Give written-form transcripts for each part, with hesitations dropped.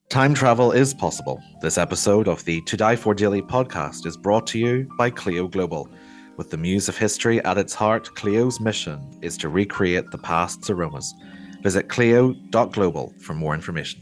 Time travel is possible. This episode of the To Die For Daily podcast is brought to you by Clio Global. With the muse of history at its heart, Clio's mission is to recreate the past's aromas. Visit clio.global for more information.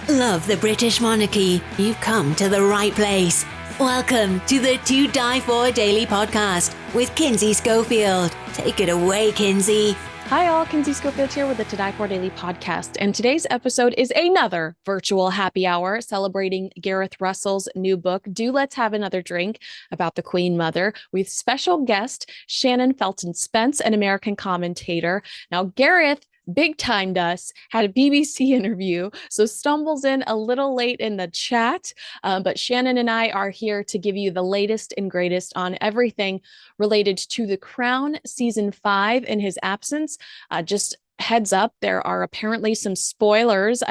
Love the British monarchy? You've come to the right place. Welcome to the To Die For Daily podcast with Kinsey Schofield. Take it away, Kinsey. Hi all, Kinsey Schofield here with the To Die For Daily podcast, and today's episode is another virtual happy hour celebrating Gareth Russell's new book, Do Let's Have Another Drink, about the Queen Mother, with special guest Shannon Felton-Spence, an American commentator. Now, Gareth big-timed us, had a BBC interview, so stumbles in a little late in the chat, but Shannon and I are here to give you the latest and greatest on everything related to The Crown Season 5 in his absence. Just heads up, there are apparently some spoilers.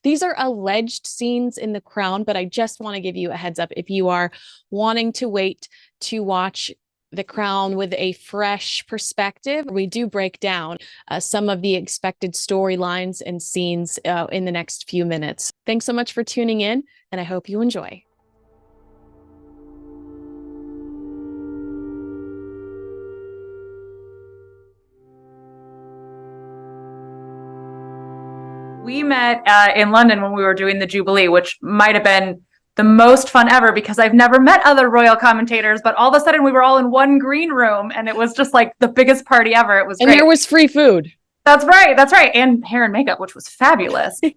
These are alleged scenes in The Crown, but I just want to give you a heads up if you are wanting to wait to watch The Crown with a fresh perspective. We do break down some of the expected storylines and scenes in the next few minutes. Thanks so much for tuning in, and I hope you enjoy. We met in London when we were doing the Jubilee, which might have been the most fun ever because I've never met other royal commentators, but all of a sudden we were all in one green room and it was just like the biggest party ever. It was great. And there was free food. That's right. And hair and makeup, which was fabulous. So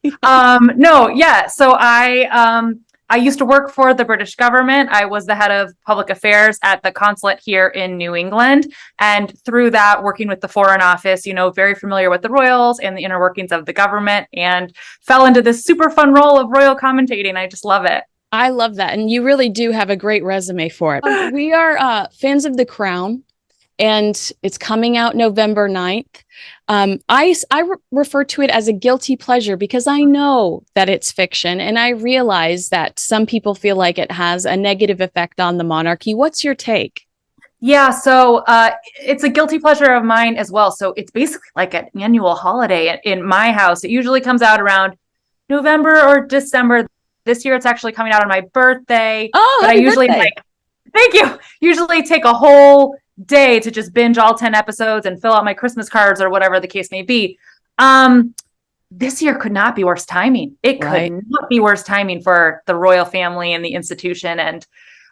I used to work for the British government. I was the head of public affairs at the consulate here in New England. And through that, working with the Foreign Office, very familiar with the royals and the inner workings of the government, and fell into this super fun role of royal commentating. I just love it. I love that. And you really do have a great resume for it. We are fans of The Crown, and it's coming out November 9th. I refer to it as a guilty pleasure because I know that it's fiction, and I realize that some people feel like it has a negative effect on the monarchy. What's your take? Yeah, so it's a guilty pleasure of mine as well. So it's basically like an annual holiday in my house. It usually comes out around November or December. This year it's actually coming out on my birthday. Oh, but I usually thank you. Usually take a whole day to just binge all 10 episodes and fill out my Christmas cards or whatever the case may be. This year could not be worse timing. It could not be worse timing for the royal family and the institution. And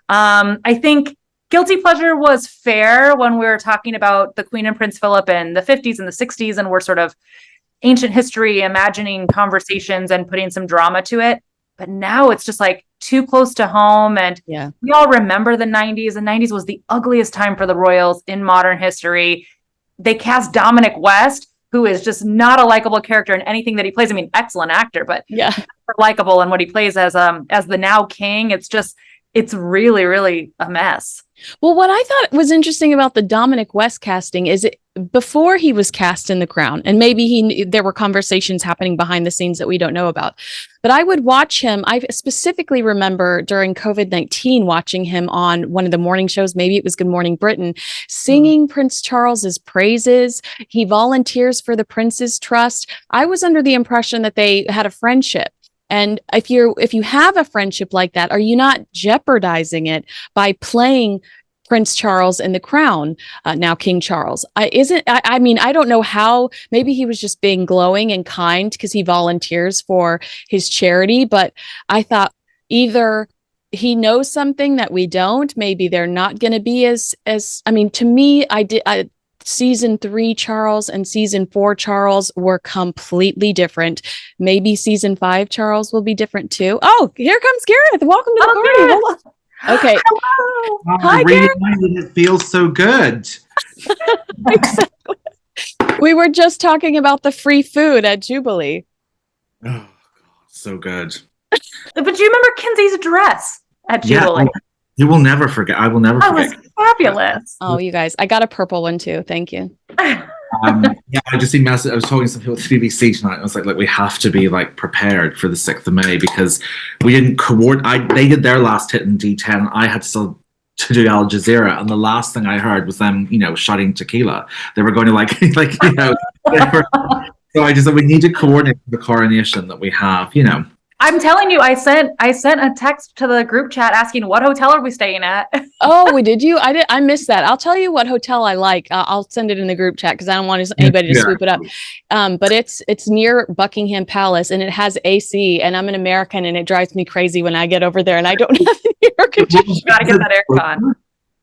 I think guilty pleasure was fair when we were talking about the Queen and Prince Philip in the 50s and the 60s, and we're sort of ancient history, imagining conversations and putting some drama to it. But now it's just like too close to home. And we all remember the 90s. The 90s was the ugliest time for the royals in modern history. They cast Dominic West, who is just not a likable character in anything that he plays. I mean, excellent actor, but likable in what he plays as the now king. It's really, really a mess. Well, what I thought was interesting about the Dominic West casting is before he was cast in The Crown, and maybe there were conversations happening behind the scenes that we don't know about, but I would watch him. I specifically remember during COVID-19 watching him on one of the morning shows, maybe it was Good Morning Britain, singing Prince Charles's praises. He volunteers for the Prince's Trust. I was under the impression that they had a friendship. And if you have a friendship like that, are you not jeopardizing it by playing Prince Charles in The Crown, now King Charles? I don't know how. Maybe he was just being glowing and kind because he volunteers for his charity. But I thought either he knows something that we don't. Maybe they're not going to be as. To me, Season 3 Charles and Season 4 Charles were completely different. Maybe Season 5 Charles will be different too. Oh, here comes Gareth. Welcome to the party. Okay. Hello. Hi, Gareth. It feels so good. Exactly. We were just talking about the free food at Jubilee. Oh, God, so good. But do you remember Kinsey's dress at Jubilee? Yeah, you will never forget. I will never forget. That was fabulous. Oh, you guys, I got a purple one too. Thank you. I just see messages. I was talking to some people at the BBC tonight. I was like, we have to be prepared for the 6th of May because we didn't coordinate. They did their last hit in D10. I had to do Al Jazeera, and the last thing I heard was them, shotting tequila. They were going to So we need to coordinate the coronation that we have, I'm telling you, I sent a text to the group chat asking what hotel are we staying at. Oh, did you? I missed that. I'll tell you what hotel I like. I'll send it in the group chat because I don't want anybody to swoop it up. But it's near Buckingham Palace and it has AC. And I'm an American and it drives me crazy when I get over there and I don't have the air conditioning. Gotta get that aircon.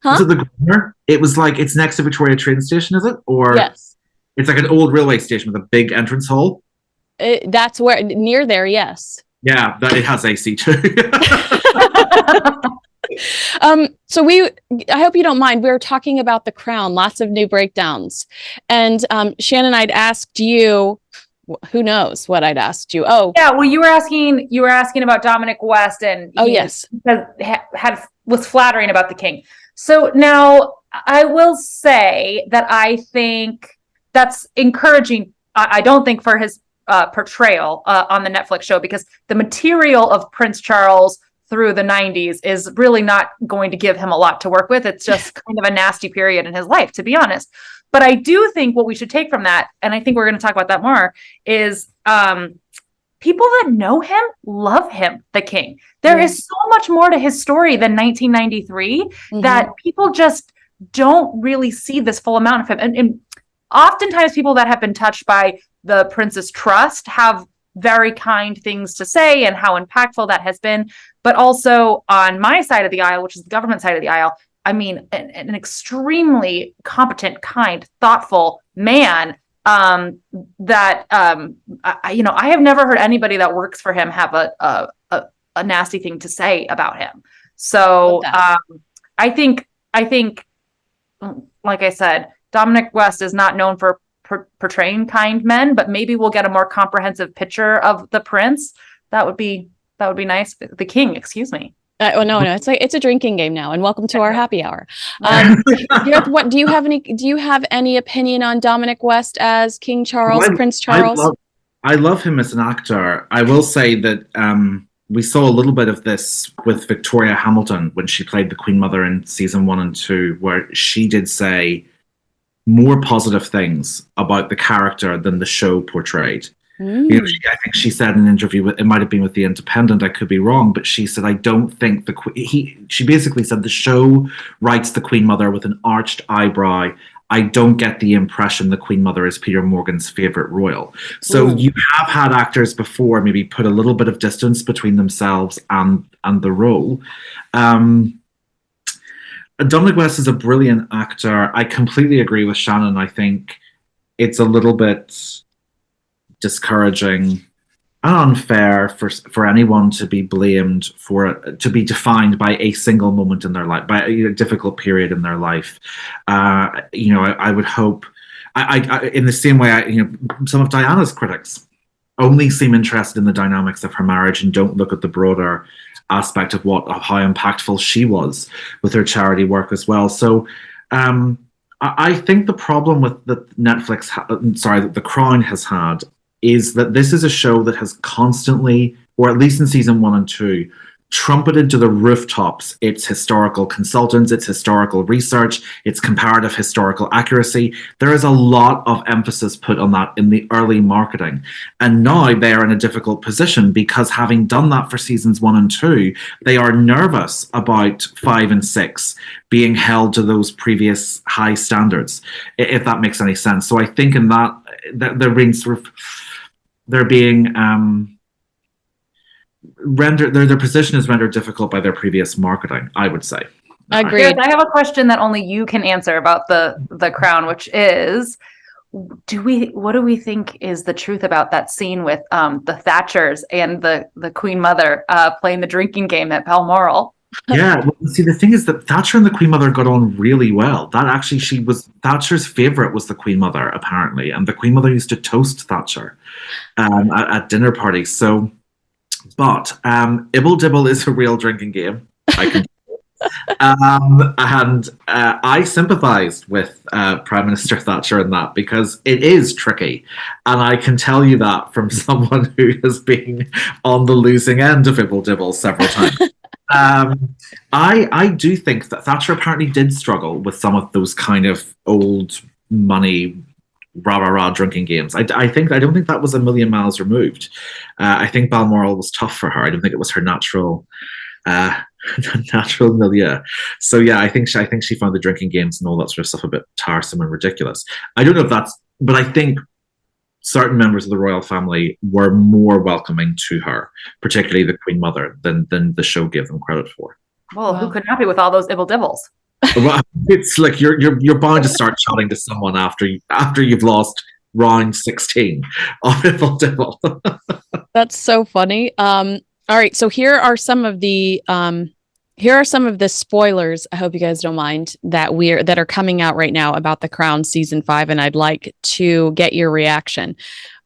Huh? Is it the Grosvenor? It was like it's next to Victoria train station, is it? Or yes, it's like an old railway station with a big entrance hall. That's where near there. Yes. Yeah, it has AC too. So I hope you don't mind. We were talking about The Crown, lots of new breakdowns. And Shannon, I'd asked you, who knows what I'd asked you. Oh, yeah. Well, you were asking about Dominic West and yes, was flattering about the king. So now I will say that I think that's encouraging. I don't think for his portrayal on the Netflix show, because the material of Prince Charles through the 90s is really not going to give him a lot to work with. It's just kind of a nasty period in his life, to be honest. But I do think what we should take from that, and I think we're going to talk about that more, is people that know him love him, the king. There is so much more to his story than 1993 that people just don't really see this full amount of him. And oftentimes people that have been touched by the Prince's trust have very kind things to say and how impactful that has been. But also on my side of the aisle, which is the government side of the aisle, I mean, an extremely competent, kind, thoughtful man I have never heard anybody that works for him have a nasty thing to say about him. So I think, like I said, Dominic West is not known for portraying kind men, but maybe we'll get a more comprehensive picture of the prince. That would be nice. The king, excuse me. No, it's a drinking game now. And welcome to our happy hour. Do you have any opinion on Dominic West as King Charles, Prince Charles? I love him as an actor. I will say that we saw a little bit of this with Victoria Hamilton when she played the Queen Mother in season 1 and 2, where she did say more positive things about the character than the show portrayed. I think she said in an interview, it might have been with The Independent, I could be wrong, but she said, I don't think she basically said the show writes the Queen Mother with an arched eyebrow. I don't get the impression the Queen Mother is Peter Morgan's favorite royal. So you have had actors before maybe put a little bit of distance between themselves and the role. Dominic West is a brilliant actor. I completely agree with Shannon. I think it's a little bit discouraging and unfair for anyone to be blamed to be defined by a single moment in their life, by a difficult period in their life. I would hope, I in the same way, some of Diana's critics only seem interested in the dynamics of her marriage and don't look at the broader aspect of how impactful she was with her charity work as well. So I think the problem with the The Crown has had is that this is a show that has constantly, or at least in season 1 and 2, trumpeted to the rooftops its historical consultants, its historical research, its comparative historical accuracy. There is a lot of emphasis put on that in the early marketing. And now they are in a difficult position because having done that for seasons 1 and 2, they are nervous about 5 and 6 being held to those previous high standards, if that makes any sense. So I think in that they're being rendered, their position is rendered difficult by their previous marketing, I would say. Agreed. I have a question that only you can answer about the Crown, which is, what do we think is the truth about that scene with the Thatchers and the Queen Mother playing the drinking game at Balmoral? Yeah, well, see, the thing is that Thatcher and the Queen Mother got on really well. That actually, Thatcher's favorite was the Queen Mother, apparently, and the Queen Mother used to toast Thatcher at dinner parties. So, but Ibble Dibble is a real drinking game. I can. And I sympathised with Prime Minister Thatcher in that because it is tricky, and I can tell you that from someone who has been on the losing end of Ibble Dibble several times. I do think that Thatcher apparently did struggle with some of those kind of old money rah rah rah drinking games. I don't think that was a million miles removed. I think Balmoral was tough for her. I don't think it was her natural natural milieu. So yeah, I think she found the drinking games and all that sort of stuff a bit tiresome and ridiculous. I don't know if that's, but I think certain members of the royal family were more welcoming to her, particularly the Queen Mother, than the show gave them credit for. Well, who could not be with all those ibble dibbles? Well, it's like you're bound to start chatting to someone after you've lost round 16 of ibble dibble. That's so funny. All right, so here are some of the spoilers. I hope you guys don't mind that are coming out right now about The Crown season 5, and I'd like to get your reaction.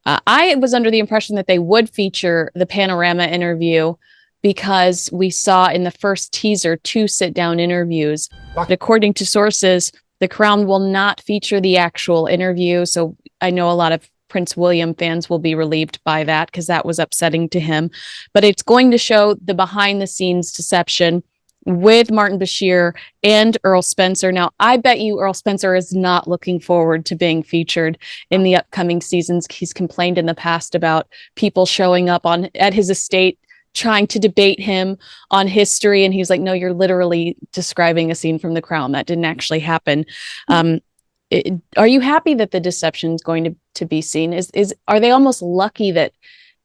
I was under the impression that they would feature the panorama interview because we saw in the first teaser 2 sit-down interviews. But according to sources, The Crown will not feature the actual interview. So I know a lot of Prince William fans will be relieved by that because that was upsetting to him. But it's going to show the behind-the-scenes deception with Martin Bashir and Earl Spencer. Now, I bet you Earl Spencer is not looking forward to being featured in the upcoming seasons. He's complained in the past about people showing up at his estate trying to debate him on history, and he's like, no, you're literally describing a scene from The Crown. That didn't actually happen. Are you happy that the deception is going to be seen? Are they almost lucky that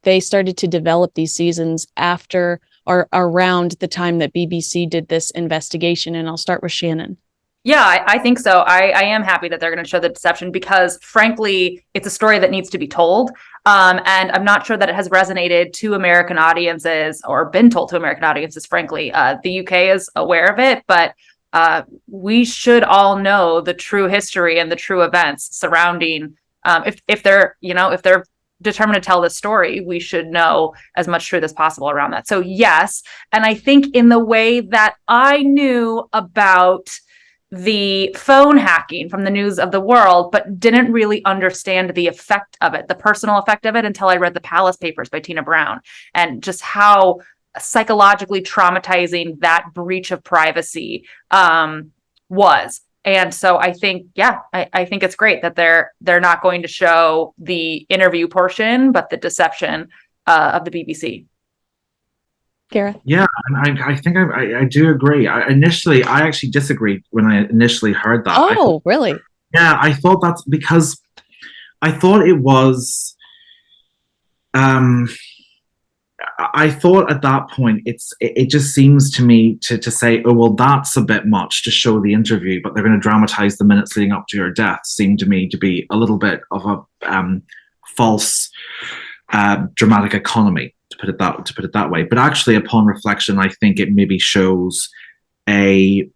they started to develop these seasons after or around the time that BBC did this investigation? And I'll start with Shannon. Yeah, I think so. I am happy that they're going to show the deception because, frankly, it's a story that needs to be told. And I'm not sure that it has resonated to American audiences or been told to American audiences, frankly. The UK is aware of it, but we should all know the true history and the true events surrounding, if they're determined to tell this story, we should know as much truth as possible around that. So yes, and I think in the way that I knew about the phone hacking from the News of the World, but didn't really understand the effect of it, the personal effect of it, until I read The Palace Papers by Tina Brown, and just how psychologically traumatizing that breach of privacy was. And so I think, I think it's great that they're not going to show the interview portion, but the deception of the BBC. Gareth? Yeah, and I think I do agree. I actually disagreed when I initially heard that. Oh, really? Yeah, I thought that's because I thought it was. I thought at that point it just seems to me to say, oh well, that's a bit much to show the interview, but they're going to dramatize the minutes leading up to your death. Seemed to me to be a little bit of a false dramatic economy. To put it that way, but actually, upon reflection, I think it maybe shows a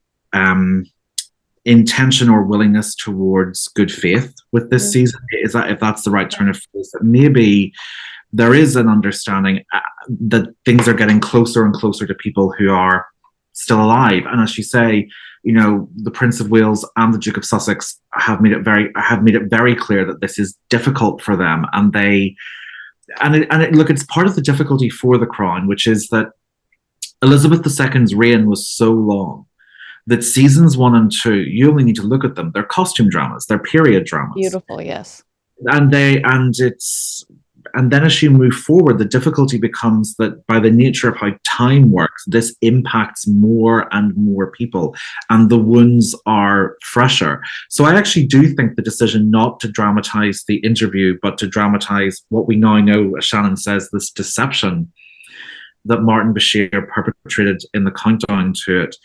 intention or willingness towards good faith with this season. Is that, if that's the right turn of phrase, that maybe there is an understanding that things are getting closer and closer to people who are still alive. And as you say, the Prince of Wales and the Duke of Sussex have made it very clear that this is difficult for them, and look, it's part of the difficulty for the Crown, which is that Elizabeth II's reign was so long that seasons 1 and 2, you only need to look at them. They're costume dramas, they're period dramas. Beautiful, yes. And then as you move forward, the difficulty becomes that by the nature of how time works, this impacts more and more people, and the wounds are fresher. So I actually do think the decision not to dramatize the interview, but to dramatize what we now know, as Shannon says, this deception that Martin Bashir perpetrated in the countdown to it,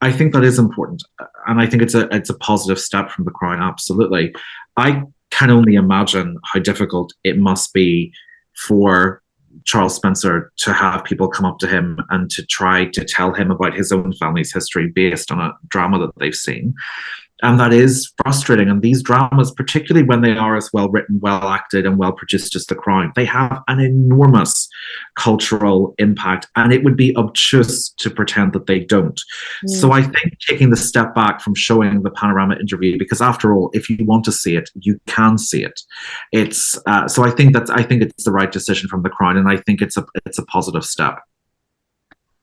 I think that is important. And I think it's a positive step from the Crown, absolutely. I can only imagine how difficult it must be for Charles Spencer to have people come up to him and to try to tell him about his own family's history based on a drama that they've seen. And that is frustrating. And these dramas, particularly when they are as well written, well acted, and well produced as The Crown, they have an enormous cultural impact. And it would be obtuse to pretend that they don't. So I think taking the step back from showing the panorama interview, because after all, if you want to see it, you can see it. So I think it's the right decision from The Crown, and I think it's a positive step.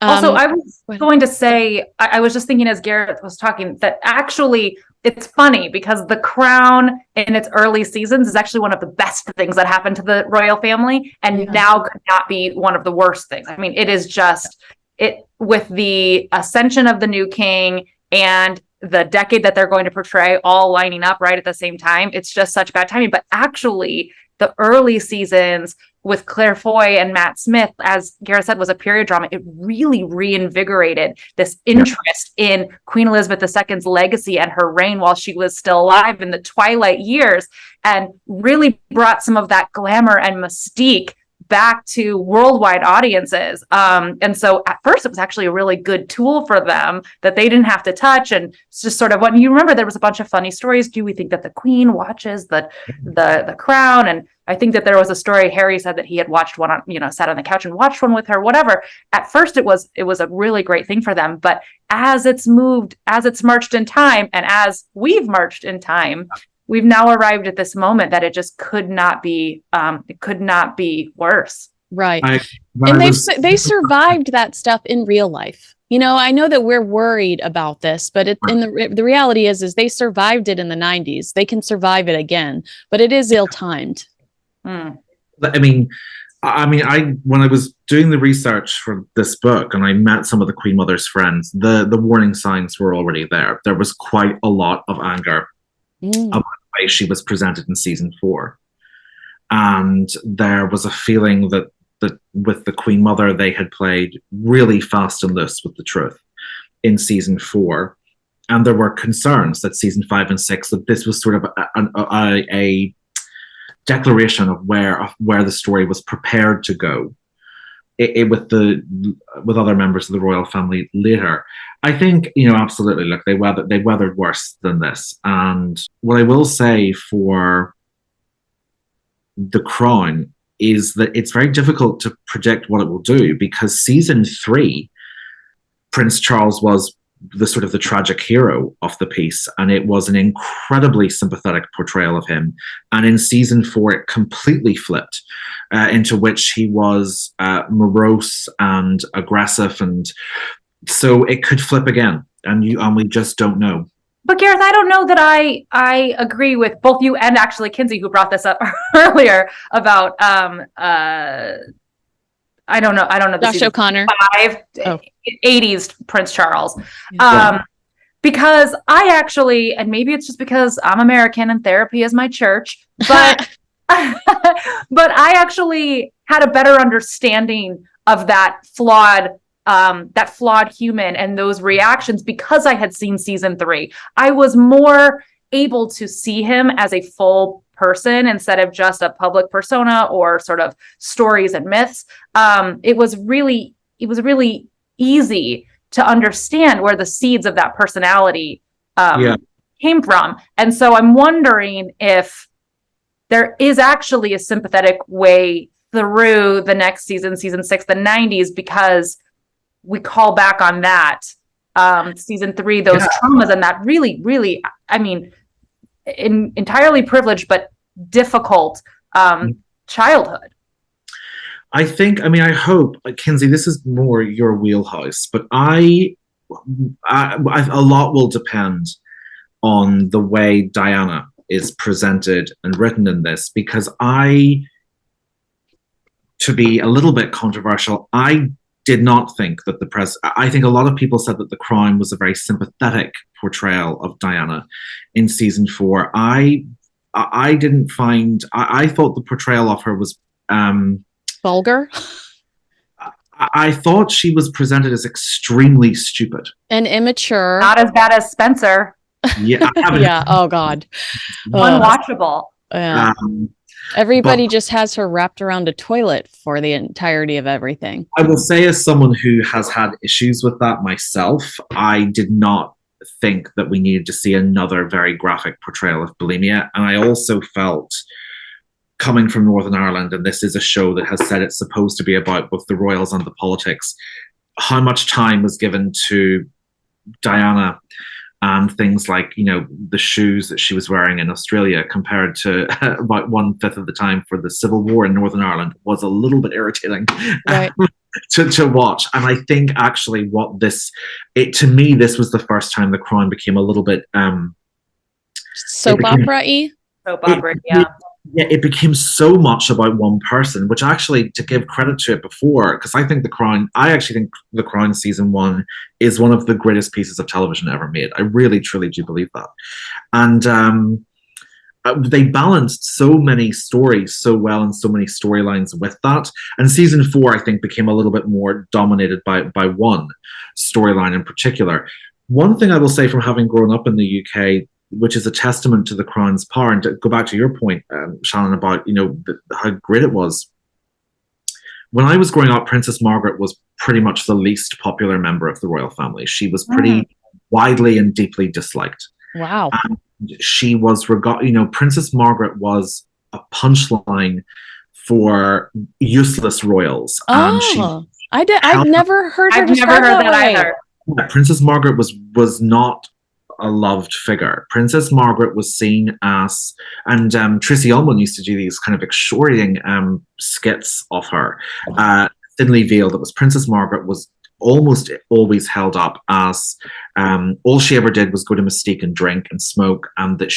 Also, I was going to say, I was just thinking as Gareth was talking that actually it's funny because The Crown in its early seasons is actually one of the best things that happened to the royal family, and now could not be one of the worst things. I mean, it is just with the ascension of the new king and the decade that they're going to portray all lining up right at the same time. It's just such bad timing. But actually, the early seasons with Claire Foy and Matt Smith, as Gareth said, was a period drama. It really reinvigorated this interest in Queen Elizabeth II's legacy and her reign while she was still alive in the twilight years, and really brought some of that glamour and mystique back to worldwide audiences. And so at first it was actually a really good tool for them that they didn't have to touch. And it's just sort of what you remember, there was a bunch of funny stories. Do we think that the Queen watches the Crown? And I think that there was a story, Harry said that he had watched one on, sat on the couch and watched one with her, whatever. At first it was a really great thing for them. But as it's marched in time, and as we've marched in time, we've now arrived at this moment that it just could not be worse. Right. And they survived that stuff in real life. I know that we're worried about this, but the reality is they survived it in the 90s. They can survive it again, but it is ill-timed. I mean, when I was doing the research for this book and I met some of the Queen Mother's friends, the warning signs were already there. There was quite a lot of anger about the way she was presented in season 4. And there was a feeling that with the Queen Mother, they had played really fast and loose with the truth in season 4. And there were concerns that season 5 and 6, that this was sort of a declaration of where the story was prepared to go with other members of the royal family later. I think, absolutely, look, they weathered worse than this. And what I will say for The Crown is that it's very difficult to predict what it will do, because season 3, Prince Charles was the tragic hero of the piece, and it was an incredibly sympathetic portrayal of him. And in season 4, it completely flipped into which he was morose and aggressive, and so it could flip again, and we just don't know. But Gareth, I don't know that I agree with both you and actually Kinsey, who brought this up earlier about I don't know. Josh O'Connor. 80s Prince Charles. Because I actually, and maybe it's just because I'm American and therapy is my church, but but I actually had a better understanding of that flawed human and those reactions because I had seen season 3. I was more able to see him as a full person instead of just a public persona or sort of stories and myths. It was really easy to understand where the seeds of that personality came from. And so I'm wondering if there is actually a sympathetic way through the next season 6, the 90s, because we call back on that season 3, those traumas and that really, I mean, entirely privileged but difficult childhood. I hope, Kinsey, this is more your wheelhouse, but I a lot will depend on the way Diana is presented and written in this, because to be a little bit controversial, I did not think that I think a lot of people said that The Crown was a very sympathetic portrayal of Diana in season 4. I didn't find, I thought the portrayal of her was vulgar. I thought she was presented as extremely stupid and immature. Not as bad as Spencer. Yeah. Yeah. Oh God. Unwatchable. Yeah. Everybody just has her wrapped around a toilet for the entirety of everything. I will say, as someone who has had issues with that myself, I did not think that we needed to see another very graphic portrayal of bulimia. And I also felt, coming from Northern Ireland, and this is a show that has said it's supposed to be about both the royals and the politics, how much time was given to Diana and things like, the shoes that she was wearing in Australia compared to about 1/5 of the time for the Civil War in Northern Ireland was a little bit irritating. Right. to watch. And I think actually to me, this was the first time The Crown became a little bit soap opera-y. Soap opera, yeah. Yeah, it became so much about one person, which actually, to give credit to it before, because I actually think The Crown season 1 is one of the greatest pieces of television ever made. I really, truly do believe that. And they balanced so many stories so well and so many storylines with that. And season 4, I think, became a little bit more dominated by one storyline in particular. One thing I will say from having grown up in the UK, which is a testament to The Crown's power, and to go back to your point, Shannon, about how great it was. When I was growing up, Princess Margaret was pretty much the least popular member of the royal family. She was pretty widely and deeply disliked. Wow. And she was Princess Margaret was a punchline for useless royals. Oh, I've never heard her described I've never heard that that way. either. Princess Margaret was not a loved figure. Princess Margaret was seen as, and Tracy Ullman used to do these kind of excoriating skits of her, thinly veiled. It was Princess Margaret was almost always held up as all she ever did was go to Mystique and drink and smoke, and that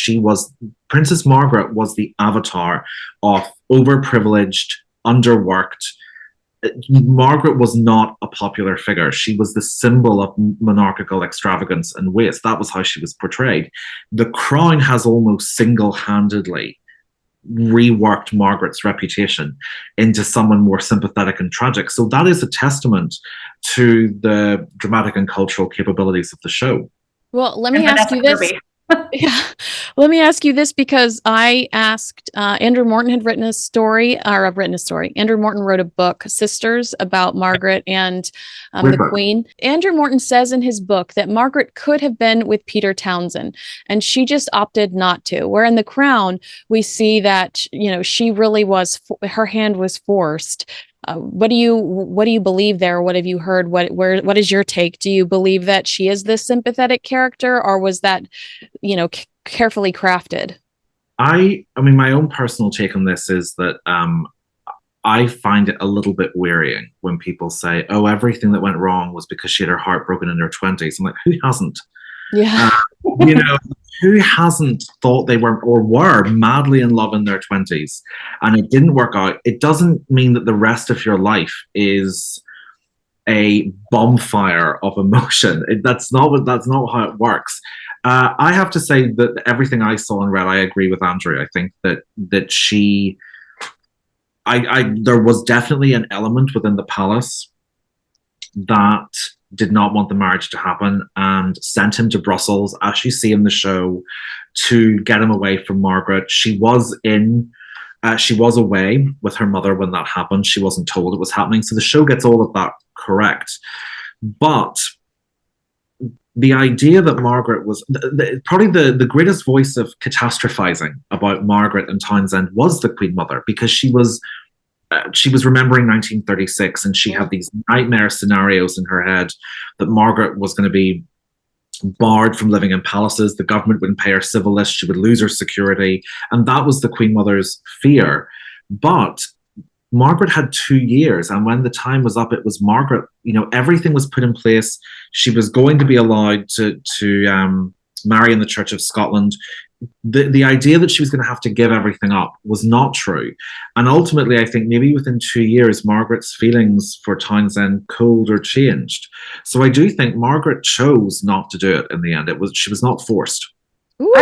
Princess Margaret was the avatar of overprivileged, underworked. Margaret was not a popular figure. She was the symbol of monarchical extravagance and waste. That was how she was portrayed. The Crown has almost single-handedly reworked Margaret's reputation into someone more sympathetic and tragic. So that is a testament to the dramatic and cultural capabilities of the show. Well, let me ask you this. Yeah. Let me ask you this, because I asked Andrew Morton had written a story. Andrew Morton wrote a book, Sisters, about Margaret and the Queen. Andrew Morton says in his book that Margaret could have been with Peter Townsend, and she just opted not to. Where in The Crown, we see that she really was, her hand was forced. What do you believe there? What have you heard? What is your take? Do you believe that she is this sympathetic character, or was that, carefully crafted? I mean, my own personal take on this is that I find it a little bit wearying when people say, "Oh, everything that went wrong was because she had her heart broken in her 20s." I'm like, who hasn't? Yeah. Who hasn't thought they were madly in love in their 20s and it didn't work out? It doesn't mean that the rest of your life is a bonfire of emotion. That's not how it works. I have to say that everything I saw and read, I agree with Andrew. I think that she, there was definitely an element within the palace that did not want the marriage to happen and sent him to Brussels, as you see in the show, to get him away from Margaret. She was away with her mother when that happened. She wasn't told it was happening. So the show gets all of that correct. But the idea that Margaret was probably the greatest voice of catastrophizing about Margaret and Townsend was the Queen Mother, because she was remembering 1936 and she had these nightmare scenarios in her head that Margaret was going to be barred from living in palaces, the government wouldn't pay her civil list, she would lose her security, and that was the Queen Mother's fear. But Margaret had 2 years, and when the time was up, it was Margaret, everything was put in place. She was going to be allowed to marry in the Church of Scotland. The idea that she was going to have to give everything up was not true. And ultimately, I think maybe within 2 years, Margaret's feelings for Townsend cooled or changed. So I do think Margaret chose not to do it in the end. She was not forced. Ooh.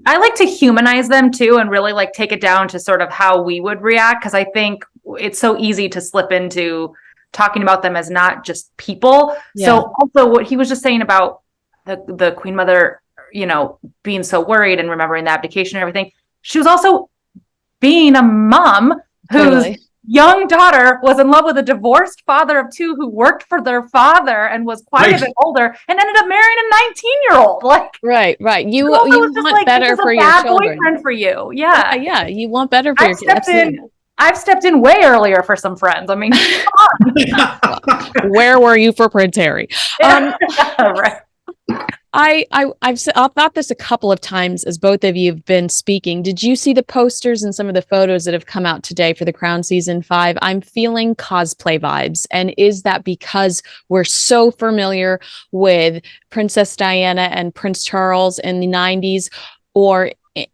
I like to humanize them too, and really take it down to sort of how we would react, because I think it's so easy to slip into talking about them as not just people. Yeah. So also what he was just saying about the Queen Mother, being so worried and remembering the abdication and everything. She was also being a mom whose young daughter was in love with a divorced father of 2 who worked for their father and was quite a bit older and ended up marrying a 19-year-old. Right. You want better for your children. Boyfriend for you. Yeah. Yeah. You want better for your kids. I've stepped in way earlier for some friends. I mean, where were you for Prince Harry? Right. I've thought this a couple of times as both of you have been speaking. Did you see the posters and some of the photos that have come out today for The Crown season 5? I'm feeling cosplay vibes. And is that because we're so familiar with Princess Diana and Prince Charles in the 90s? Or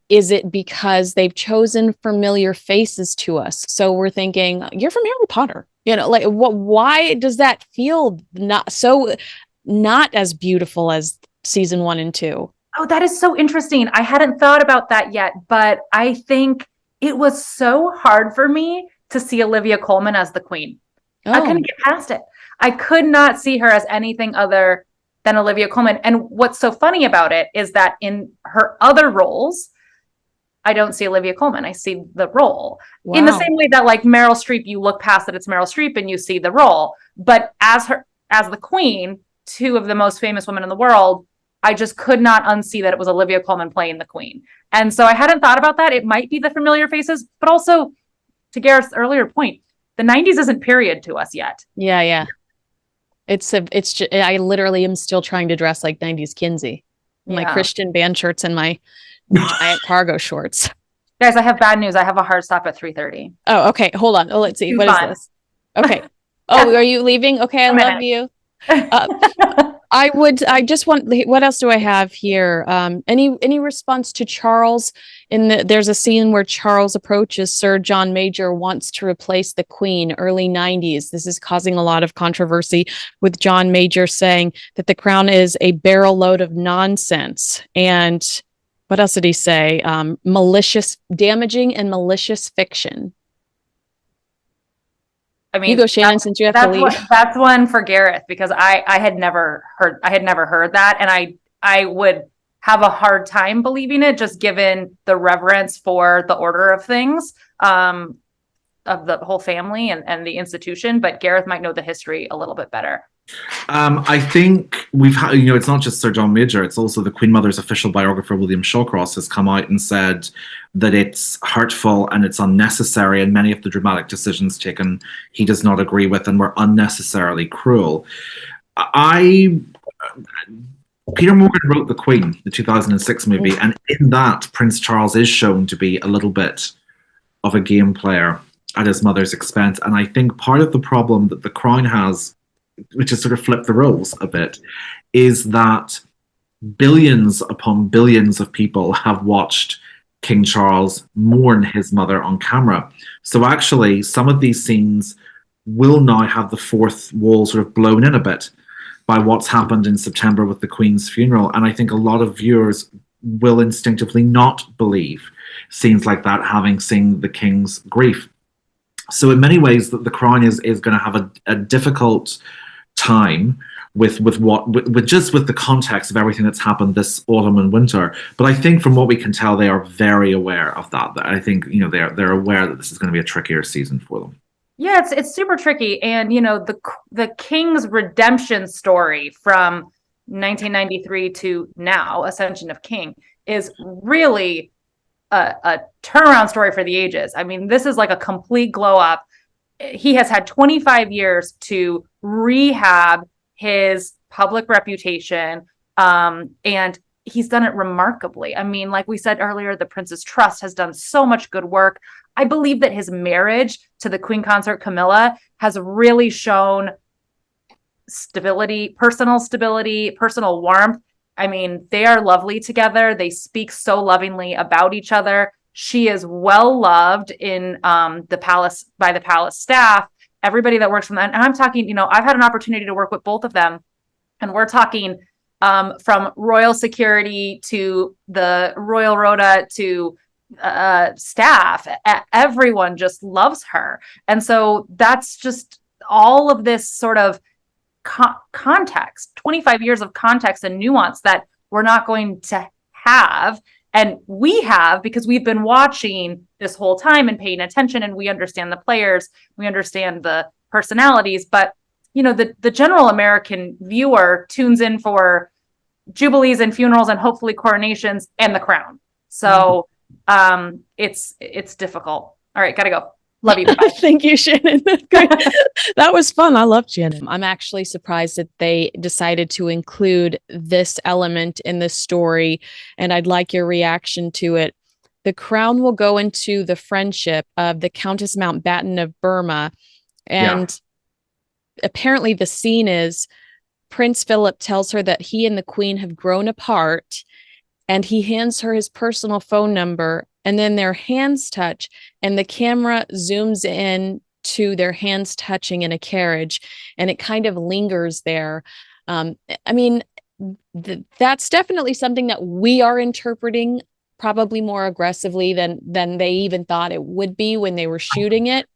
is it because they've chosen familiar faces to us? So we're thinking, you're from Harry Potter. Like why does that feel not as beautiful as season 1 and 2? Oh, that is so interesting. I hadn't thought about that yet, but I think it was so hard for me to see Olivia Colman as the queen. I couldn't get past it. I could not see her as anything other than Olivia Colman. And what's so funny about it is that in her other roles, I don't see Olivia Colman. I see the role. Wow. In the same way that like Meryl Streep, you look past that it's Meryl Streep and you see the role. But as the queen, two of the most famous women in the world, I just could not unsee that it was Olivia Colman playing the queen. And so I hadn't thought about that. It might be the familiar faces, but also to Gareth's earlier point, the 90s isn't period to us yet. Yeah. I literally am still trying to dress like 90s Kinsey. My Christian band shirts and my giant cargo shorts. Guys, I have bad news. I have a hard stop at 3:30. Oh, okay. Hold on. Oh, let's see. What is this? Okay. Oh, are you leaving? Okay. I love you. I just want, what else do I have here? Any response to Charles there's a scene where Charles approaches Sir John Major, wants to replace the Queen, early 90s. This is causing a lot of controversy with John Major saying that the crown is a barrel load of nonsense. And what else did he say? Damaging and malicious fiction. I mean, you go, Shannon, since you have to leave. That's one for Gareth, because I had never heard that. And I would have a hard time believing it, just given the reverence for the order of things, of the whole family and the institution. But Gareth might know the history a little bit better. I think we've had, it's not just Sir John Major, it's also the Queen Mother's official biographer, William Shawcross, has come out and said that it's hurtful and it's unnecessary, and many of the dramatic decisions taken he does not agree with and were unnecessarily cruel. Peter Morgan wrote The Queen, the 2006 movie, and in that, Prince Charles is shown to be a little bit of a game player at his mother's expense. And I think part of the problem that The Crown has, which has sort of flipped the roles a bit, is that billions upon billions of people have watched King Charles mourn his mother on camera. So actually, some of these scenes will now have the fourth wall sort of blown in a bit by what's happened in September with the Queen's funeral. And I think a lot of viewers will instinctively not believe scenes like that, having seen the King's grief. So in many ways, the Crown is going to have a difficult time with the context of everything that's happened this autumn and winter. But I think from what we can tell, they are very aware of that. I think they're aware that this is going to be a trickier season for them. Yeah, it's super tricky. And the King's redemption story from 1993 to now, Ascension of King, is really a turnaround story for the ages. I mean, this is like a complete glow up. He has had 25 years to rehab his public reputation, and he's done it remarkably. I mean, like we said earlier, the Prince's Trust has done so much good work. I believe that his marriage to the Queen Consort Camilla has really shown stability, personal warmth. I mean, they are lovely together. They speak so lovingly about each other. She is well loved in the palace by the palace staff, everybody that works from that. And I'm talking, I've had an opportunity to work with both of them, and we're talking from royal security to the royal rota to staff. Everyone just loves her. And so that's just all of this sort of context, 25 years of context and nuance that we're not going to have. And we have, because we've been watching this whole time and paying attention, and we understand the players, we understand the personalities, but the general American viewer tunes in for jubilees and funerals and hopefully coronations and the crown. So it's difficult. All right, gotta go. Love you. Bye. Thank you, Shannon. Great. That was fun. I loved Shannon. I'm actually surprised that they decided to include this element in this story, and I'd like your reaction to it. The crown will go into the friendship of the Countess Mountbatten of Burma, and apparently the scene is Prince Philip tells her that he and the Queen have grown apart, and he hands her his personal phone number, and then their hands touch, and the camera zooms in to their hands touching in a carriage, and it kind of lingers there. I mean, that's definitely something that we are interpreting probably more aggressively than they even thought it would be when they were shooting it.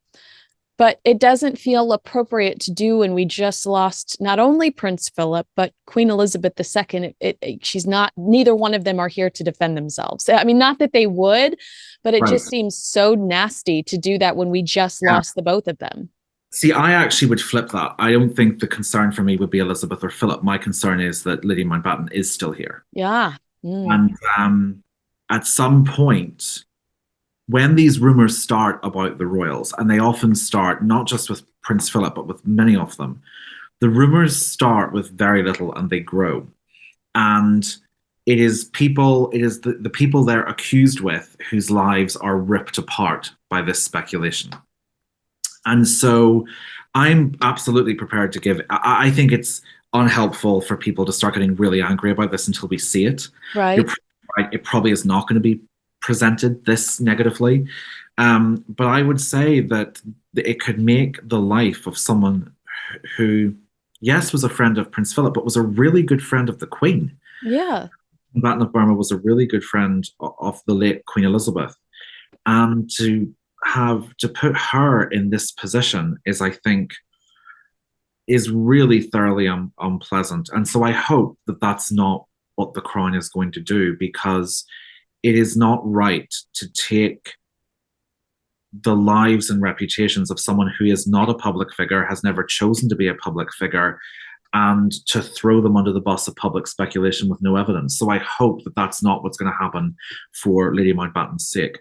But it doesn't feel appropriate to do when we just lost not only Prince Philip, but Queen Elizabeth II. She's not, neither one of them are here to defend themselves. I mean, not that they would, but it just seems so nasty to do that when we just lost the both of them. See, I actually would flip that. I don't think the concern for me would be Elizabeth or Philip. My concern is that Lady Mountbatten is still here. Yeah. And at some point, when these rumors start about the royals, and they often start not just with Prince Philip, but with many of them, the rumors start with very little and they grow. And it is the people they're accused with whose lives are ripped apart by this speculation. And so I'm absolutely prepared to give, I think it's unhelpful for people to start getting really angry about this until we see it. Right. It probably is not going to be presented this negatively. But I would say that it could make the life of someone who, yes, was a friend of Prince Philip, but was a really good friend of the Queen. Yeah. Mountbatten of Burma was a really good friend of the late Queen Elizabeth. And to put her in this position is, I think, is really thoroughly unpleasant. And so I hope that that's not what the Crown is going to do, because it is not right to take the lives and reputations of someone who is not a public figure, has never chosen to be a public figure, and to throw them under the bus of public speculation with no evidence. So I hope that that's not what's going to happen for Lady Mountbatten's sake.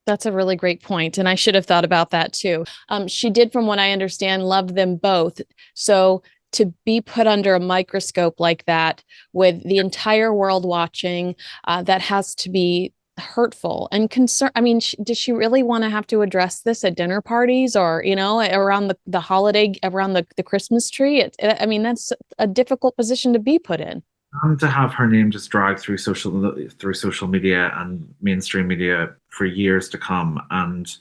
That's a really great point. And I should have thought about that too. She did, from what I understand, love them both. So to be put under a microscope like that with the entire world watching, that has to be hurtful and concern. I mean, does she really want to have to address this at dinner parties or, around the holiday, around the Christmas tree? I mean, that's a difficult position to be put in. And to have her name just dragged through social media and mainstream media for years to come. And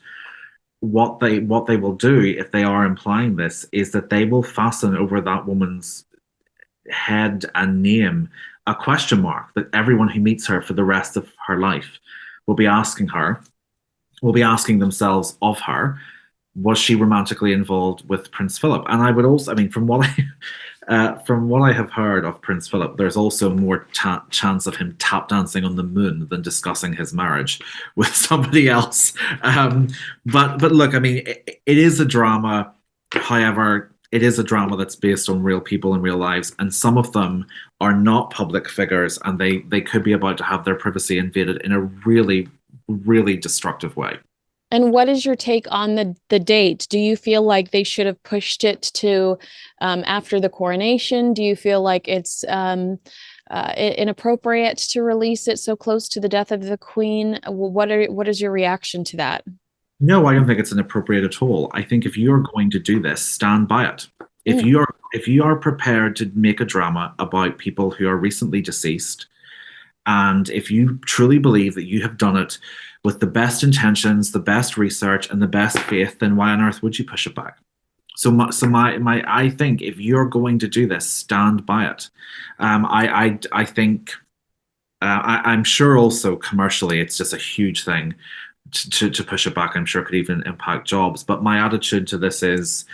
what they will do, if they are implying this, is that they will fasten over that woman's head and name a question mark that everyone who meets her for the rest of her life will be asking themselves of her, was she romantically involved with Prince Philip? And I would also, I mean, from what I have heard of Prince Philip, there's also more chance of him tap dancing on the moon than discussing his marriage with somebody else. But look, I mean, it is a drama. However, it is a drama that's based on real people and real lives, and some of them are not public figures, and they could be about to have their privacy invaded in a really, really destructive way. And what is your take on the date? Do you feel like they should have pushed it to after the coronation? Do you feel like it's inappropriate to release it so close to the death of the Queen? What is your reaction to that? No, I don't think it's inappropriate at all. I think if you're going to do this, stand by it. If you are prepared to make a drama about people who are recently deceased, and if you truly believe that you have done it with the best intentions, the best research, and the best faith, then why on earth would you push it back? I think if you're going to do this, stand by it. I think I'm sure also commercially it's just a huge thing to push it back. I'm sure it could even impact jobs. But my attitude to this is,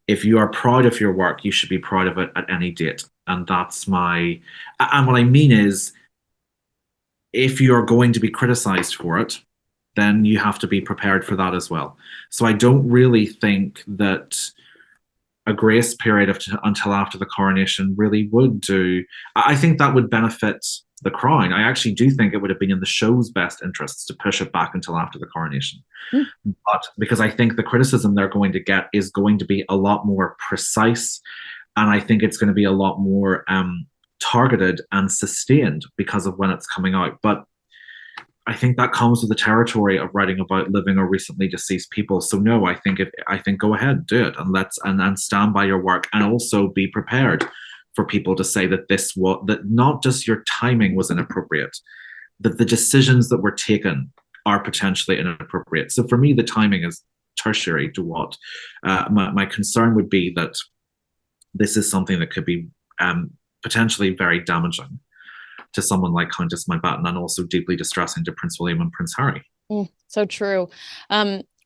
if you are proud of your work, you should be proud of it at any date. And that's and what I mean is, if you're going to be criticized for it, then you have to be prepared for that as well. So I don't really think that a grace period until after the coronation really would do. I think that would benefit the crown, I actually do think it would have been in the show's best interests to push it back until after the coronation. But because I think the criticism they're going to get is going to be a lot more precise, and I think it's going to be a lot more targeted and sustained because of when it's coming out. But I think that comes with the territory of writing about living or recently deceased people. So no, I think go ahead, do it, and stand by your work, and also be prepared for people to say that that not just your timing was inappropriate, that the decisions that were taken are potentially inappropriate. So for me, the timing is tertiary to what. My concern would be that this is something that could be potentially very damaging to someone like Countess Mountbatten, and also deeply distressing to Prince William and Prince Harry. So true.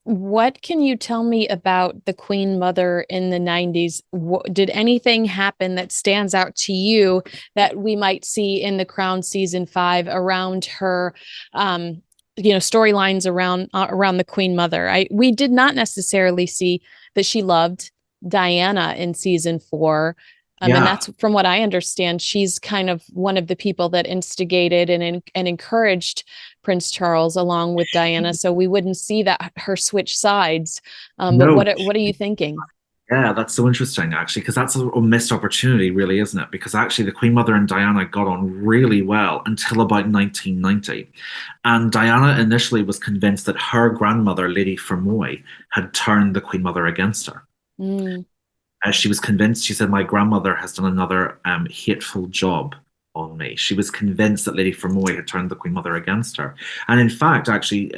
What can you tell me about the Queen Mother in the 90s? Did anything happen that stands out to you that we might see in The Crown season 5 around her, storylines around the Queen Mother? We did not necessarily see that she loved Diana in season 4. And that's, from what I understand, she's kind of one of the people that instigated and encouraged Prince Charles along with Diana. So we wouldn't see that her switch sides. No. But what are you thinking? Yeah, that's so interesting, actually, because that's a missed opportunity, really, isn't it? Because actually the Queen Mother and Diana got on really well until about 1990. And Diana initially was convinced that her grandmother, Lady Fermoy, had turned the Queen Mother against her. She was convinced, she said, my grandmother has done another hateful job on me. She was convinced that Lady Fermoy had turned the Queen Mother against her. And in fact, actually,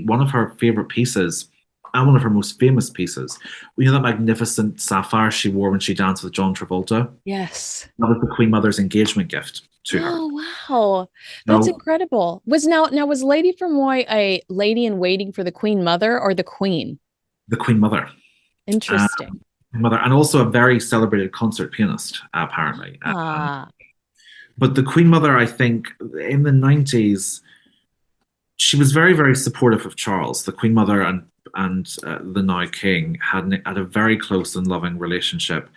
one of her favourite pieces, and one of her most famous pieces, that magnificent sapphire she wore when she danced with John Travolta? Yes. That was the Queen Mother's engagement gift to her. Oh, wow. That's incredible. Was Lady Fermoy a lady in waiting for the Queen Mother or the Queen? The Queen Mother. Interesting. Mother, and also a very celebrated concert pianist, apparently. But the Queen Mother, I think, in the 90s, she was very, very supportive of Charles. The Queen Mother and the now King had a very close and loving relationship.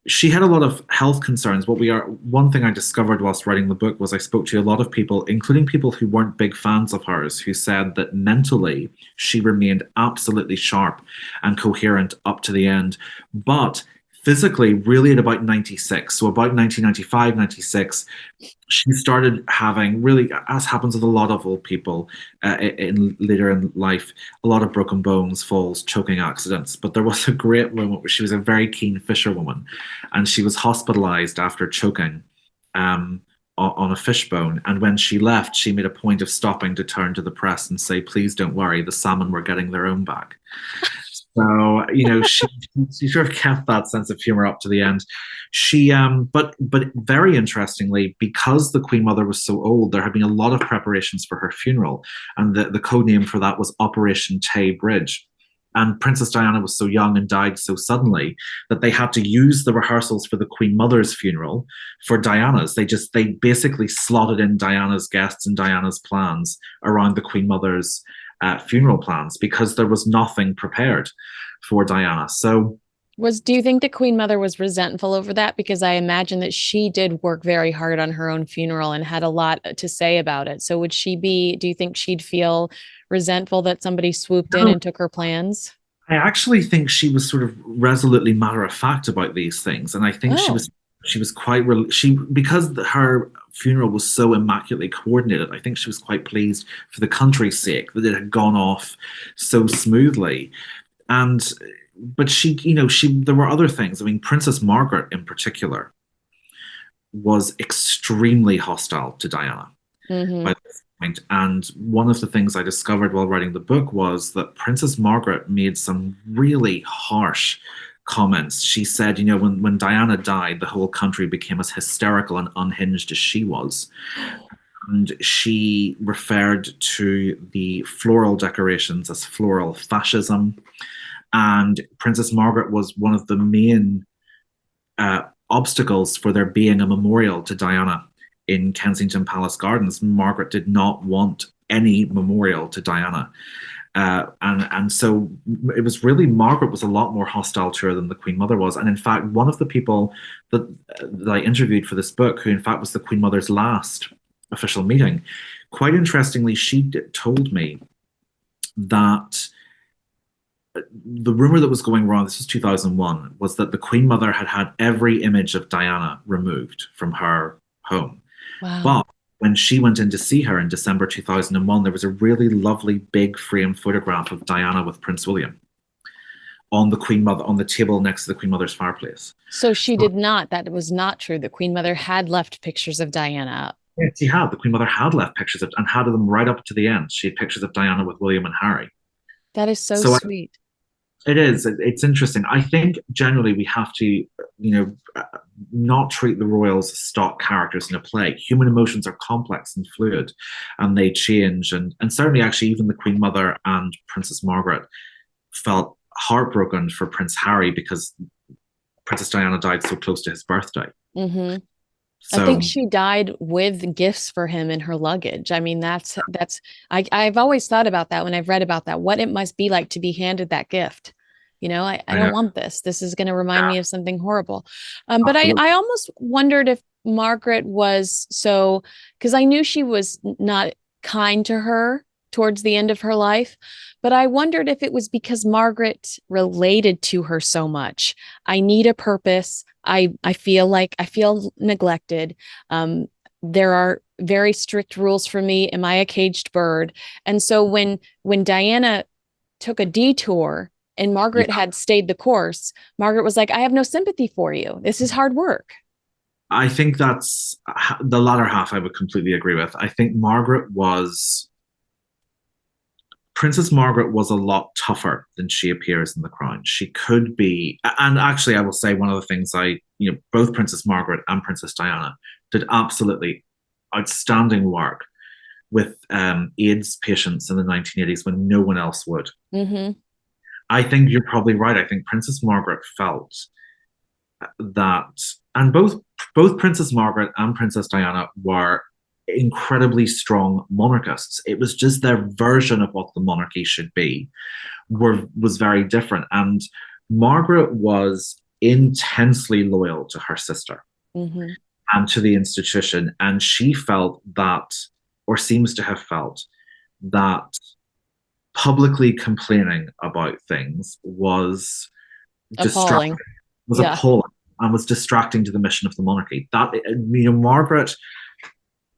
She had a lot of health concerns. One thing I discovered whilst writing the book was I spoke to a lot of people, including people who weren't big fans of hers, who said that mentally she remained absolutely sharp and coherent up to the end. But physically, really at about 96, so about 1995, 96, she started having, really, as happens with a lot of old people later in life, a lot of broken bones, falls, choking accidents. But there was a great moment where she was a very keen fisherwoman, and she was hospitalized after choking on a fishbone. And when she left, she made a point of stopping to turn to the press and say, please don't worry, the salmon were getting their own back. So, she sort of kept that sense of humor up to the end. She, but very interestingly, because the Queen Mother was so old, there had been a lot of preparations for her funeral, and the code name for that was Operation Tay Bridge. And Princess Diana was so young and died so suddenly that they had to use the rehearsals for the Queen Mother's funeral for Diana's. They basically slotted in Diana's guests and Diana's plans around the Queen Mother's funeral plans, because there was nothing prepared for Diana. So do you think the Queen Mother was resentful over that? Because I imagine that she did work very hard on her own funeral and had a lot to say about it. So do you think she'd feel resentful that somebody swooped in and took her plans? I actually think she was sort of resolutely matter of fact about these things. And I think she was quite, because her funeral was so immaculately coordinated, I think she was quite pleased for the country's sake that it had gone off so smoothly. But there were other things. I mean, Princess Margaret in particular was extremely hostile to Diana by this point. And one of the things I discovered while writing the book was that Princess Margaret made some really harsh comments. She said, when Diana died, the whole country became as hysterical and unhinged as she was. And she referred to the floral decorations as floral fascism. And Princess Margaret was one of the main obstacles for there being a memorial to Diana in Kensington Palace Gardens. Margaret did not want any memorial to Diana. And so it was really, Margaret was a lot more hostile to her than the Queen Mother was. And in fact, one of the people that I interviewed for this book, who in fact was the Queen Mother's last official meeting. Quite interestingly, she told me that the rumor that was going around, this was 2001, was that the Queen Mother had had every image of Diana removed from her home. Wow. But when she went in to see her in December 2001, there was a really lovely big framed photograph of Diana with Prince William on the Queen Mother, on the table next to the Queen Mother's fireplace. So she did not, that was not true. The Queen Mother had left pictures of Diana up. Yes, she had. The Queen Mother had left pictures of, and had them right up to the end. She had pictures of Diana with William and Harry. That is so sweet. It is. It's interesting. I think generally we have to, not treat the royals as stock characters in a play. Human emotions are complex and fluid, and they change. And certainly, actually, even the Queen Mother and Princess Margaret felt heartbroken for Prince Harry because Princess Diana died so close to his birthday. Mm-hmm. So, I think she died with gifts for him in her luggage. I mean, I've always thought about that when I've read about that, what it must be like to be handed that gift. I don't want this. This is going to remind me of something horrible. But I almost wondered if Margaret was because I knew she was not kind to her towards the end of her life, but I wondered if it was because Margaret related to her so much. I need a purpose. I feel neglected. There are very strict rules for me. Am I a caged bird? And so when Diana took a detour and Margaret had stayed the course, Margaret was like, I have no sympathy for you. This is hard work. I think that's the latter half I would completely agree with. I think Princess Margaret was a lot tougher than she appears in The Crown. She could be, and actually I will say one of the things both Princess Margaret and Princess Diana did absolutely outstanding work with AIDS patients in the 1980s when no one else would. Mm-hmm. I think you're probably right. I think Princess Margaret felt that, and both Princess Margaret and Princess Diana were incredibly strong monarchists. It was just their version of what the monarchy should be was very different. And Margaret was intensely loyal to her sister mm-hmm. and to the institution. And she felt that, or seems to have felt, that publicly complaining about things was appalling. Appalling and was distracting to the mission of the monarchy. That Margaret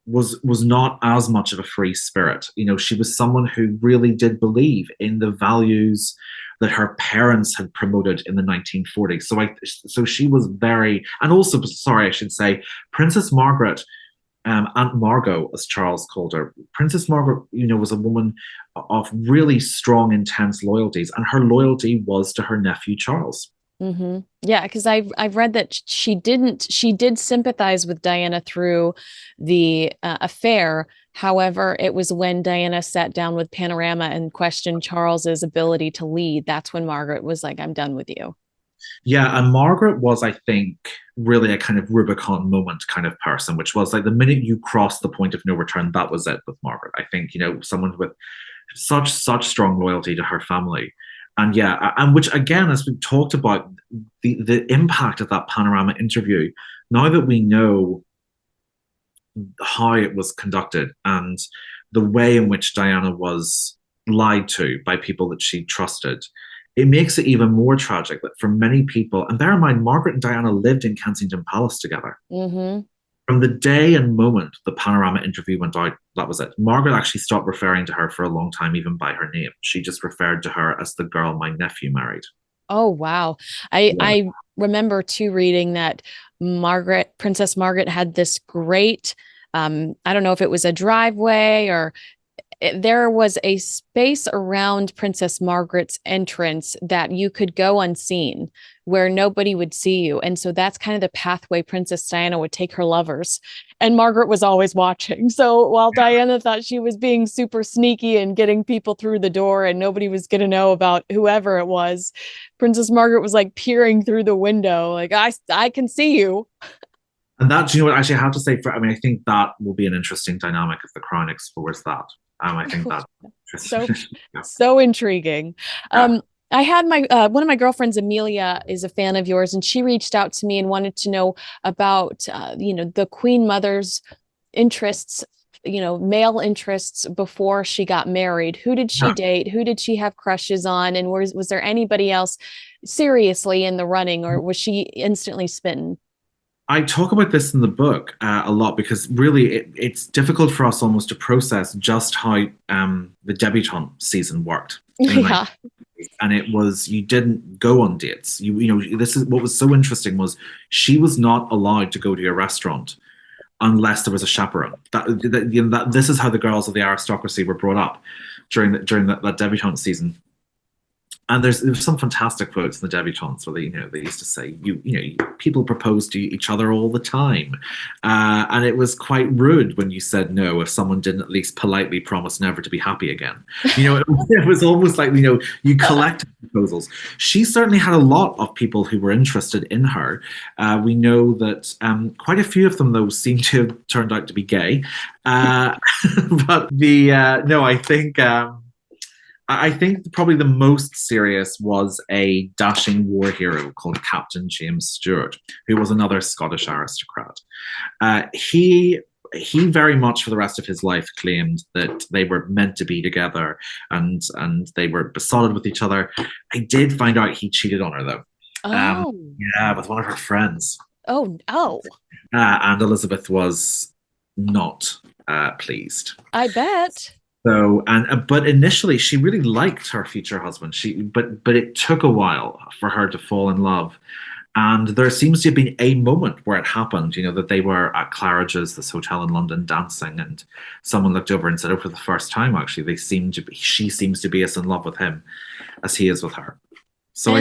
was not as much of a free spirit. She was someone who really did believe in the values that her parents had promoted in the 1940s. So she was very, and also, sorry, I should say, Princess Margaret, Aunt Margot, as Charles called her. Princess Margaret, was a woman of really strong, intense loyalties, and her loyalty was to her nephew Charles. Mm-hmm. Yeah, because I've read that she did sympathize with Diana through the affair. However, it was when Diana sat down with Panorama and questioned Charles's ability to lead. That's when Margaret was like, "I'm done with you." Yeah, and Margaret was, I think, really a kind of Rubicon moment kind of person, which was like the minute you crossed the point of no return, that was it with Margaret. I think, someone with such strong loyalty to her family. And and which again, as we've talked about, the impact of that Panorama interview, now that we know how it was conducted and the way in which Diana was lied to by people that she trusted, it makes it even more tragic that for many people, and bear in mind, Margaret and Diana lived in Kensington Palace together. Mm-hmm. From the day and moment the Panorama interview went out, that was it. Margaret actually stopped referring to her for a long time, even by her name. She just referred to her as the girl my nephew married. Oh, wow. I remember too reading that Princess Margaret had this great, I don't know if it was a driveway or there was a space around Princess Margaret's entrance that you could go unseen where nobody would see you. And so that's kind of the pathway Princess Diana would take her lovers. And Margaret was always watching. So while Diana thought she was being super sneaky and getting people through the door and nobody was going to know about whoever it was, Princess Margaret was like peering through the window, like, I can see you. And that, what, actually I have to say, I think that will be an interesting dynamic if The Crown explores that. I think that's so intriguing. I had my one of my girlfriends, Amelia, is a fan of yours, and she reached out to me and wanted to know about the Queen Mother's interests male interests before she got married? Who did she date? Who did she have crushes on? And was there anybody else seriously in the running, or was she instantly smitten? I talk about this in the book a lot because really it's difficult for us almost to process just how the debutante season worked in the Yeah. 90s. And it was, you didn't go on dates. This is what was so interesting was she was not allowed to go to a restaurant unless there was a chaperone. This is how the girls of the aristocracy were brought up during that debutante season. And there's some fantastic quotes in the debutantes where they used to say people propose to each other all the time, and it was quite rude when you said no if someone didn't at least politely promise never to be happy again. It was almost like you collected proposals. She certainly had a lot of people who were interested in her. We know that quite a few of them though seem to have turned out to be gay, but no, I think. I think probably the most serious was a dashing war hero called Captain James Stewart, who was another Scottish aristocrat. He very much for the rest of his life claimed that they were meant to be together and they were besotted with each other. I did find out he cheated on her though. Oh. Yeah, with one of her friends. Oh. And Elizabeth was not pleased. I bet. So but initially she really liked her future husband. But it took a while for her to fall in love. And there seems to have been a moment where it happened, that they were at Claridge's, this hotel in London, dancing, and someone looked over and said, "Oh, for the first time, actually, she seems to be as in love with him as he is with her." So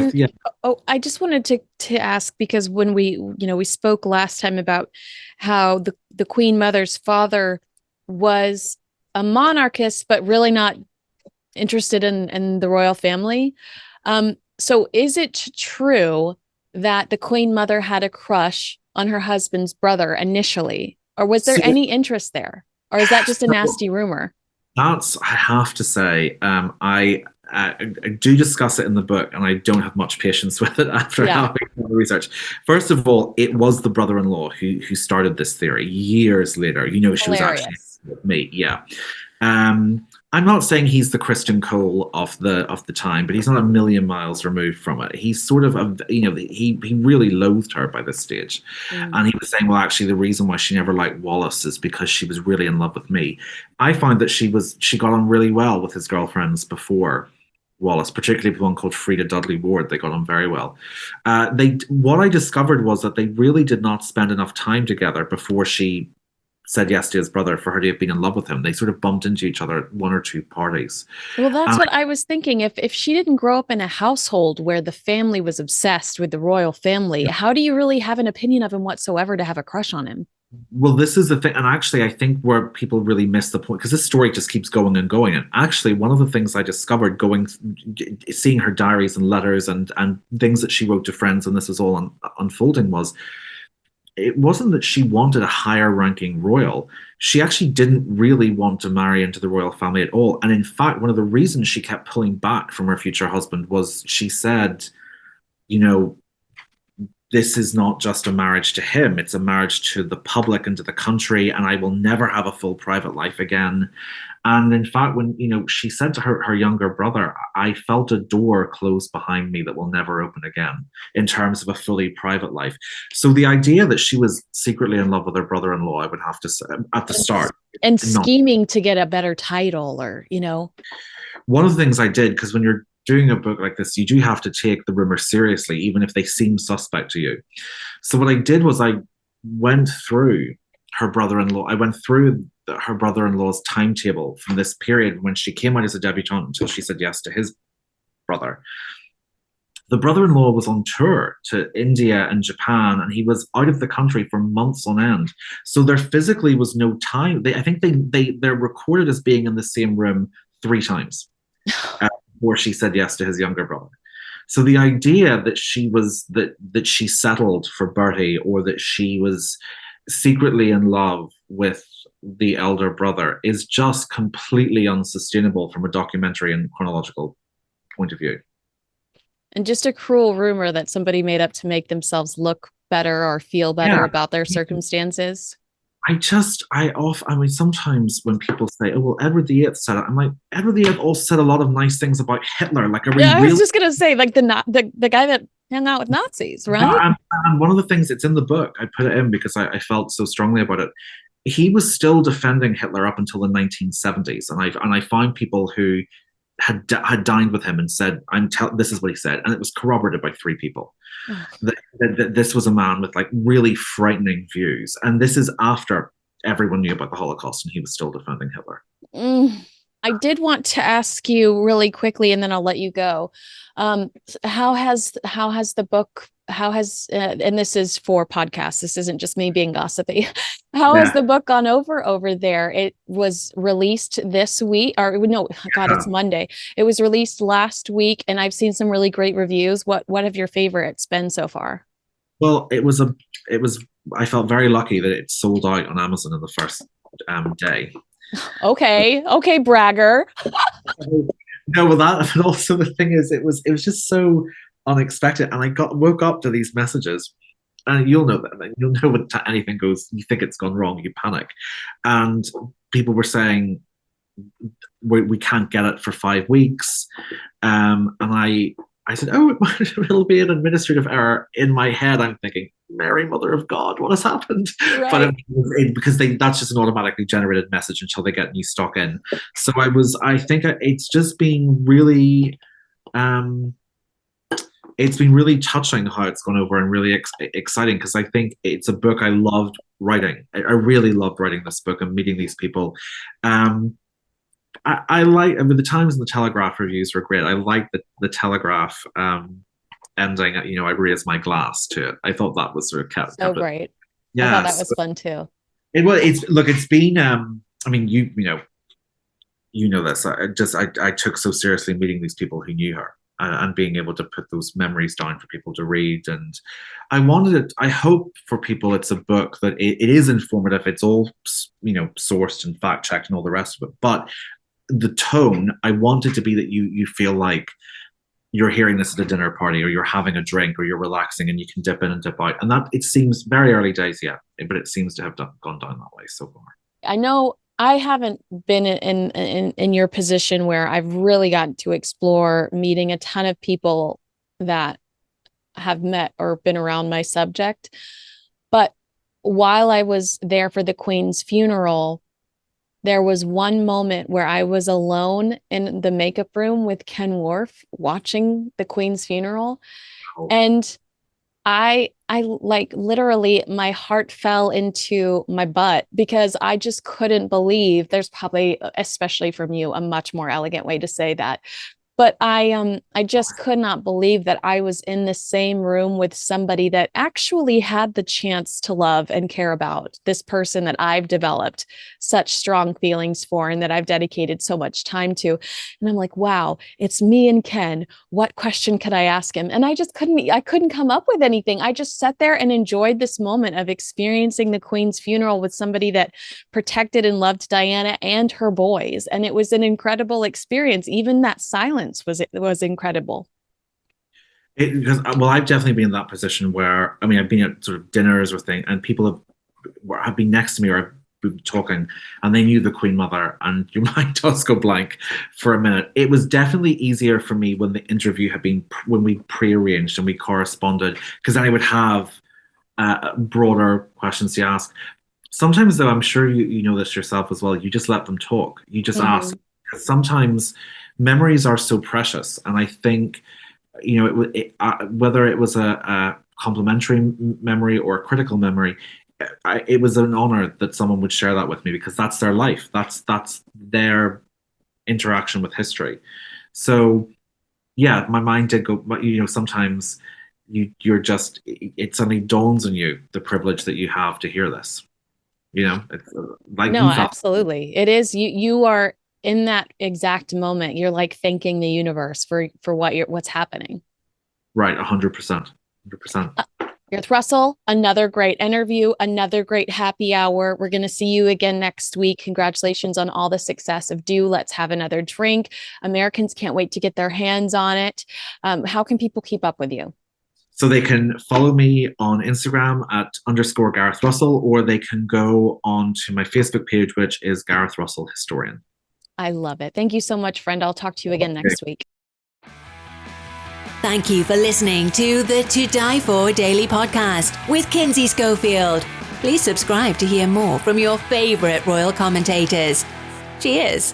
I just wanted to ask, because when we spoke last time about how the Queen Mother's father was a monarchist, but really not interested in the royal family. So is it true that the Queen Mother had a crush on her husband's brother initially, or was there any interest there, or is that just a nasty rumor? I have to say, I do discuss it in the book, and I don't have much patience with it after having done the research. First of all, it was the brother-in-law who started this theory years later. She was actually with me. Yeah. I'm not saying he's the Christian Cole of the time, but he's not a million miles removed from it. He's sort of he really loathed her by this stage. And he was saying, well, actually the reason why she never liked Wallace is because she was really in love with me. I find that she got on really well with his girlfriends before Wallace, particularly with one called Frida Dudley Ward. They got on very well. What I discovered was that they really did not spend enough time together before she said yes to his brother for her to have been in love with him. They sort of bumped into each other at one or two parties. Well, that's what I was thinking. If she didn't grow up in a household where the family was obsessed with the royal family, how do you really have an opinion of him whatsoever to have a crush on him? Well, this is the thing. And actually, I think where people really miss the point, because this story just keeps going and going. And actually, one of the things I discovered seeing her diaries and letters and things that she wrote to friends, and this was all unfolding, was it wasn't that she wanted a higher ranking royal. She actually didn't really want to marry into the royal family at all. And in fact, one of the reasons she kept pulling back from her future husband was she said, this is not just a marriage to him, it's a marriage to the public and to the country, and I will never have a full private life again. And in fact, when she said to her younger brother, I felt a door close behind me that will never open again in terms of a fully private life. So the idea that she was secretly in love with her brother-in-law, I would have to say at the start. And scheming to get a better title or. One of the things I did, because when you're doing a book like this, you do have to take the rumors seriously, even if they seem suspect to you. So what I did was I went through her brother-in-law. I went through her brother-in-law's timetable from this period when she came out as a debutante until she said yes to his brother. The brother-in-law was on tour to India and Japan, and he was out of the country for months on end. So there physically was no time. I think they're recorded as being in the same room 3 times before she said yes to his younger brother. So the idea that that she settled for Bertie, or that she was secretly in love with the elder brother, is just completely unsustainable from a documentary and chronological point of view. And just a cruel rumor that somebody made up to make themselves look better or feel better about their circumstances. I mean, sometimes when people say, "Oh, well, Edward VIII said it," I'm like, Edward VIII also said a lot of nice things about Hitler. Like, are we Yeah, I was really? just gonna say, like the guy that hung out with Nazis, No, right? and one of the things it's in the book, I put it in because I felt so strongly about it. He was still defending Hitler up until the 1970s, and I found people who had dined with him and said, this is what he said," and it was corroborated by three people. That this was a man with like really frightening views, and this is after everyone knew about the Holocaust, and he was still defending Hitler. Mm. I did want to ask you really quickly, and then I'll let you go. How has the book? How has and this is for podcasts. This isn't just me being gossipy. How has Yeah. the book gone over there? It was released this week, or no, God, it's Monday. It was released last week, and I've seen some really great reviews. What have your favorites been so far? Well, it was. I felt very lucky that it sold out on Amazon in the first day. Okay, bragger. No, well, that, but also the thing is, it was just so unexpected, and woke up to these messages, and you'll know that you'll know when anything goes, you think it's gone wrong, you panic, and people were saying we can't get it for 5 weeks, and I said, oh, it'll be an administrative error. In my head, I'm thinking, Mary, Mother of God, what has happened? Right. But because that's just an automatically generated message until they get new stock in. So I think it's just been really, it's been really touching how it's gone over, and really exciting, because I think it's a book I loved writing. I really loved writing this book and meeting these people. I like, I mean, the Times and the Telegraph reviews were great. I like the Telegraph ending. You know, I raised my glass to it. I thought that was sort of So great. Yeah, I thought that was fun too. It's been. I mean, you know this. I took so seriously meeting these people who knew her, and being able to put those memories down for people to read. And I wanted it. I hope for people, it's a book that it is informative. It's all sourced and fact checked and all the rest of it, but the tone, I want it to be that you feel like you're hearing this at a dinner party, or you're having a drink, or you're relaxing, and you can dip in and dip out. And that, it seems very early days yet, but it seems to have gone down that way so far. I know I haven't been in your position where I've really gotten to explore meeting a ton of people that have met or been around my subject. But while I was there for the Queen's funeral, there was one moment where I was alone in the makeup room with Ken Worf watching the Queen's funeral. Oh. And I like literally my heart fell into my butt, because I just couldn't believe, there's probably, especially from you, a much more elegant way to say that. But I just could not believe that I was in the same room with somebody that actually had the chance to love and care about, this person that I've developed such strong feelings for and that I've dedicated so much time to. And I'm like, wow, it's me and Ken. What question could I ask him? And I couldn't come up with anything. I just sat there and enjoyed this moment of experiencing the Queen's funeral with somebody that protected and loved Diana and her boys. And it was an incredible experience. Even that silence was incredible. Because well, I've definitely been in that position where, I mean, I've been at sort of dinners or thing, and people have been next to me, or I've been talking, and they knew the Queen Mother, and your mind does go blank for a minute. It was definitely easier for me when the interview had been, when we pre-arranged and we corresponded, because then I would have broader questions to ask. Sometimes, though, I'm sure you know this yourself as well, you just let them talk. You just ask. Sometimes memories are so precious, and I think, whether it was a complimentary memory or a critical memory, it was an honor that someone would share that with me, because that's their life. That's their interaction with history. So, yeah, my mind did go. But sometimes you're just, it suddenly dawns on you the privilege that you have to hear this. It's like, no, absolutely, it is. You are in that exact moment. You're like thanking the universe for what's happening. Right, 100%. Gareth Russell, another great interview, another great happy hour. We're going to see you again next week. Congratulations on all the success of Do Let's Have Another Drink. Americans can't wait to get their hands on it. How can people keep up with you? So they can follow me on Instagram at _ Gareth Russell, or they can go on to my Facebook page, which is Gareth Russell Historian. I love it. Thank you so much, friend. I'll talk to you again next week. Thank you for listening to the To Die For Daily Podcast with Kinsey Schofield. Please subscribe to hear more from your favorite royal commentators. Cheers.